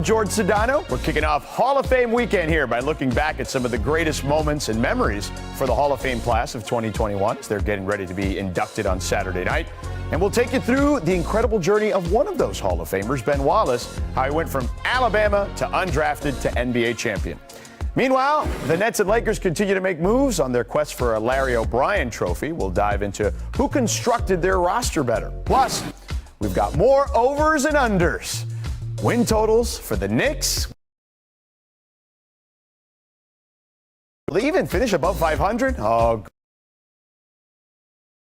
George Sedano. We're kicking off Hall of Fame weekend here by looking back at some of the greatest moments and memories for the Hall of Fame class of 2021 as they're getting ready to be inducted on Saturday night. And we'll take you through the incredible journey of one of those Hall of Famers, Ben Wallace, how he went from Alabama to undrafted to NBA champion. Meanwhile, the Nets and Lakers continue to make moves on their quest for a Larry O'Brien trophy. We'll dive into who constructed their roster better. Plus, we've got more overs and unders. Win totals for the Knicks. Will they even finish above 500? Oh.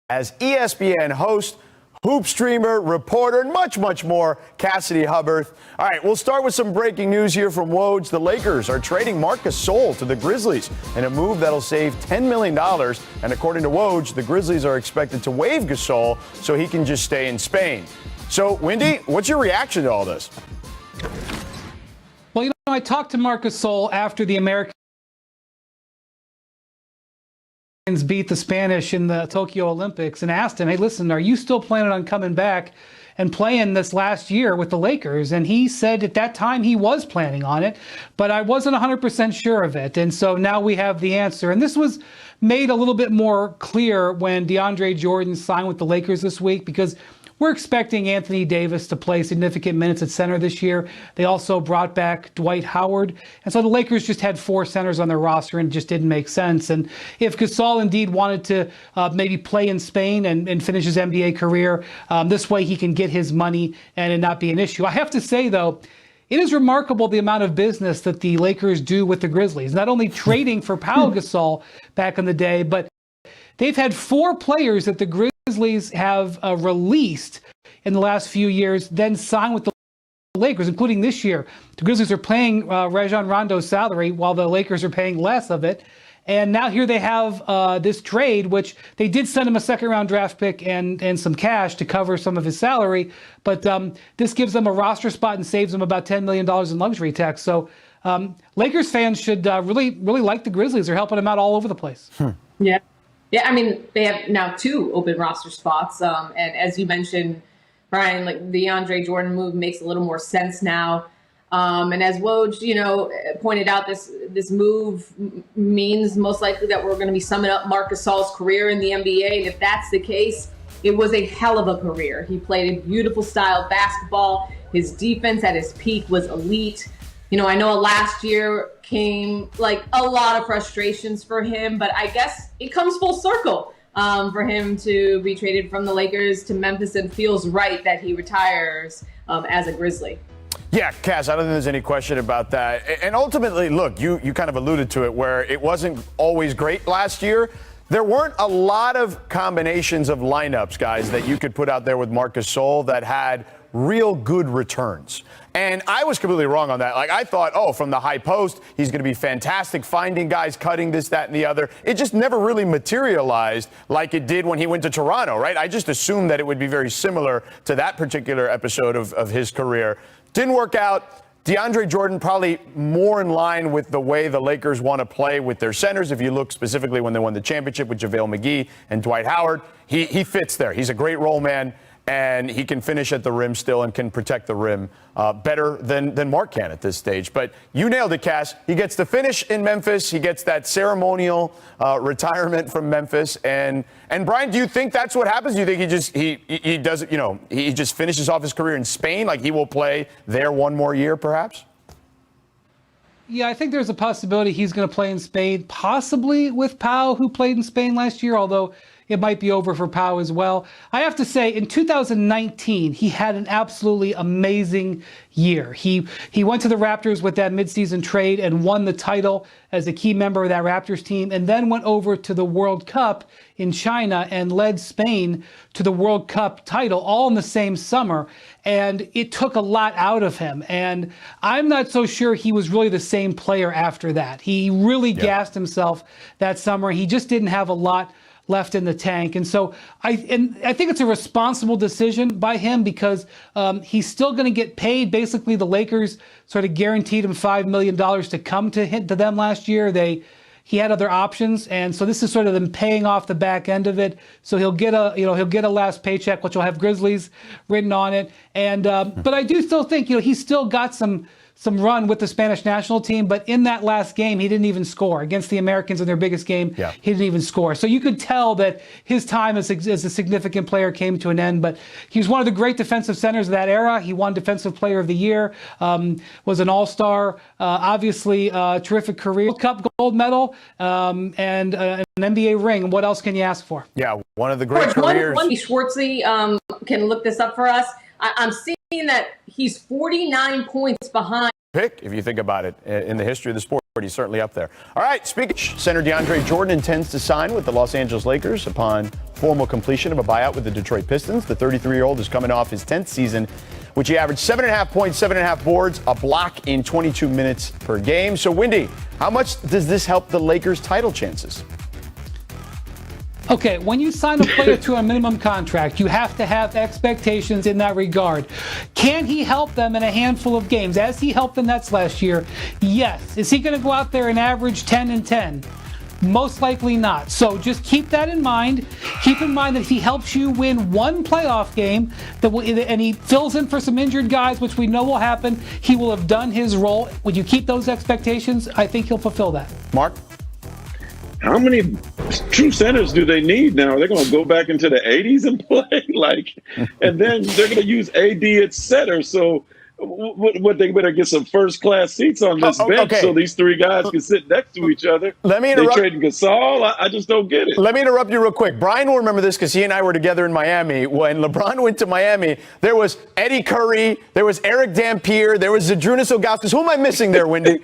As ESPN host, hoop streamer, reporter, and much, much more, Cassidy Hubbard. All right, we'll start with some breaking news here from Woj. The Lakers are trading Marc Gasol to the Grizzlies in a move that'll save $10 million. And according to Woj, the Grizzlies are expected to waive Gasol so he can just stay in Spain. So, Wendy, what's your reaction to all this? Well, I talked to Marc Gasol after the Americans beat the Spanish in the Tokyo Olympics and asked him, hey, listen, are you still planning on coming back and playing this last year with the Lakers? And he said at that time he was planning on it, but I wasn't 100% sure of it. And so now we have the answer. And this was made a little bit more clear when DeAndre Jordan signed with the Lakers this week, because we're expecting Anthony Davis to play significant minutes at center this year. They also brought back Dwight Howard. And so the Lakers just had 4 centers on their roster and it just didn't make sense. And if Gasol indeed wanted to maybe play in Spain and finish his NBA career, this way he can get his money and it not be an issue. I have to say, though, it is remarkable the amount of business that the Lakers do with the Grizzlies, not only trading for Pau Gasol back in the day, but they've had 4 players that the Grizzlies have released in the last few years, then signed with the Lakers, including this year. The Grizzlies are paying Rajon Rondo's salary while the Lakers are paying less of it. And now here they have this trade, which they did send him a second-round draft pick and some cash to cover some of his salary. But this gives them a roster spot and saves them about $10 million in luxury tax. So Lakers fans should really like the Grizzlies. They're helping them out all over the place. Yeah. Yeah, I mean, they have now 2 open roster spots. And as you mentioned, Brian, like the DeAndre Jordan move makes a little more sense now. And as Woj, pointed out, this move means most likely that we're going to be summing up Marc Gasol's career in the NBA. And if that's the case, it was a hell of a career. He played a beautiful style of basketball. His defense at his peak was elite. I know last year came like a lot of frustrations for him, but I guess it comes full circle for him to be traded from the Lakers to Memphis, and feels right that he retires as a Grizzly. Yeah, Cass, I don't think there's any question about that. And ultimately, look, you kind of alluded to it where it wasn't always great last year. There weren't a lot of combinations of lineups, guys, that you could put out there with Marc Gasol that had real good returns. And I was completely wrong on that. Like, I thought, from the high post, he's going to be fantastic finding guys, cutting this, that, and the other. It just never really materialized like it did when he went to Toronto, right? I just assumed that it would be very similar to that particular episode of his career. Didn't work out. DeAndre Jordan probably more in line with the way the Lakers want to play with their centers. If you look specifically when they won the championship with JaVale McGee and Dwight Howard, he fits there. He's a great role man, and he can finish at the rim still and can protect the rim better than Marc can at this stage. But you nailed it, Cass. He gets to finish in Memphis. He gets that ceremonial retirement from Memphis. And Brian, do you think that's what happens? Do you think he does, he just finishes off his career in Spain? Like he will play there one more year, perhaps? Yeah, I think there's a possibility he's going to play in Spain, possibly with Pau, who played in Spain last year, although it might be over for Pau as well. I have to say, in 2019, he had an absolutely amazing year. He went to the Raptors with that midseason trade and won the title as a key member of that Raptors team, and then went over to the World Cup in China and led Spain to the World Cup title all in the same summer. And it took a lot out of him. And I'm not so sure he was really the same player after that. He really gassed himself that summer. He just didn't have a lot left in the tank. And so I think it's a responsible decision by him, because he's still going to get paid. Basically, the Lakers sort of guaranteed him $5 million to come to them last year. He had other options, and so this is sort of them paying off the back end of it. So he'll get a last paycheck, which will have Grizzlies written on it. And but I do still think he's still got some some run with the Spanish national team, but in that last game, he didn't even score. Against the Americans in their biggest game, he didn't even score. So you could tell that his time as a significant player came to an end, but he was one of the great defensive centers of that era. He won Defensive Player of the Year, was an all-star, obviously terrific career. World Cup gold medal, and an NBA ring. What else can you ask for? Yeah, one of the great careers. Schwartzy can look this up for us. I'm seeing that he's 49 points behind. Pick, if you think about it, in the history of the sport, he's certainly up there. All right, speaking, center DeAndre Jordan intends to sign with the Los Angeles Lakers upon formal completion of a buyout with the Detroit Pistons. The 33-year-old is coming off his 10th season, which he averaged 7.5 points, 7.5 boards, a block in 22 minutes per game. So, Wendy, how much does this help the Lakers' title chances? Okay, when you sign a player to a minimum contract, you have to have expectations in that regard. Can he help them in a handful of games, as he helped the Nets last year? Yes. Is he going to go out there and average 10 and 10? Most likely not. So just keep that in mind. Keep in mind that if he helps you win one playoff game, and he fills in for some injured guys, which we know will happen, he will have done his role. When you keep those expectations, I think he'll fulfill that. Mark? How many true centers do they need now? Are they going to go back into the 80s and play? And then they're going to use AD at center. So what they better get some first-class seats on this bench so these three guys can sit next to each other. Let me interrupt. They trading Gasol? I just don't get it. Let me interrupt you real quick. Brian will remember this because he and I were together in Miami. When LeBron went to Miami, there was Eddie Curry, there was Eric Dampier, there was Zydrunas Ilgauskas. Who am I missing there, Wendy?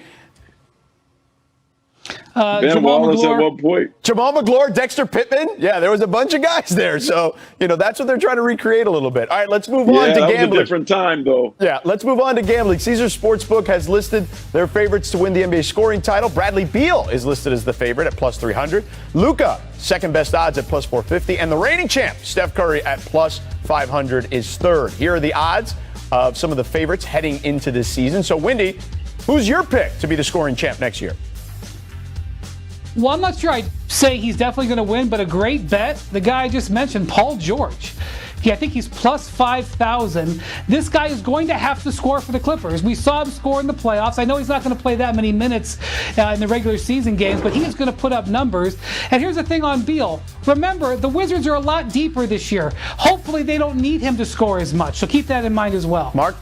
Ben Wallace at one point. Jamal McGlure, Dexter Pittman. Yeah, there was a bunch of guys there. So, that's what they're trying to recreate a little bit. All right, let's move on to gambling. That was a different time, though. Yeah, let's move on to gambling. Caesars Sportsbook has listed their favorites to win the NBA scoring title. Bradley Beal is listed as the favorite at plus 300. Luka, second best odds at plus 450. And the reigning champ, Steph Curry, at plus 500 is third. Here are the odds of some of the favorites heading into this season. So, Wendy, who's your pick to be the scoring champ next year? Well, I'm not sure I'd say he's definitely going to win, but a great bet, the guy I just mentioned, Paul George. I think he's plus 5,000. This guy is going to have to score for the Clippers. We saw him score in the playoffs. I know he's not going to play that many minutes in the regular season games, but he is going to put up numbers. And here's the thing on Beal. Remember, the Wizards are a lot deeper this year. Hopefully they don't need him to score as much, so keep that in mind as well. Mark?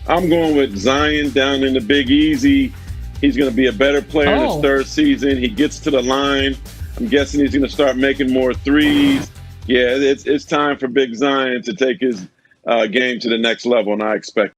I'm going with Zion down in the Big Easy. He's going to be a better player in his third season. He gets to the line. I'm guessing he's going to start making more threes. Yeah, it's time for Big Zion to take his game to the next level, and I expect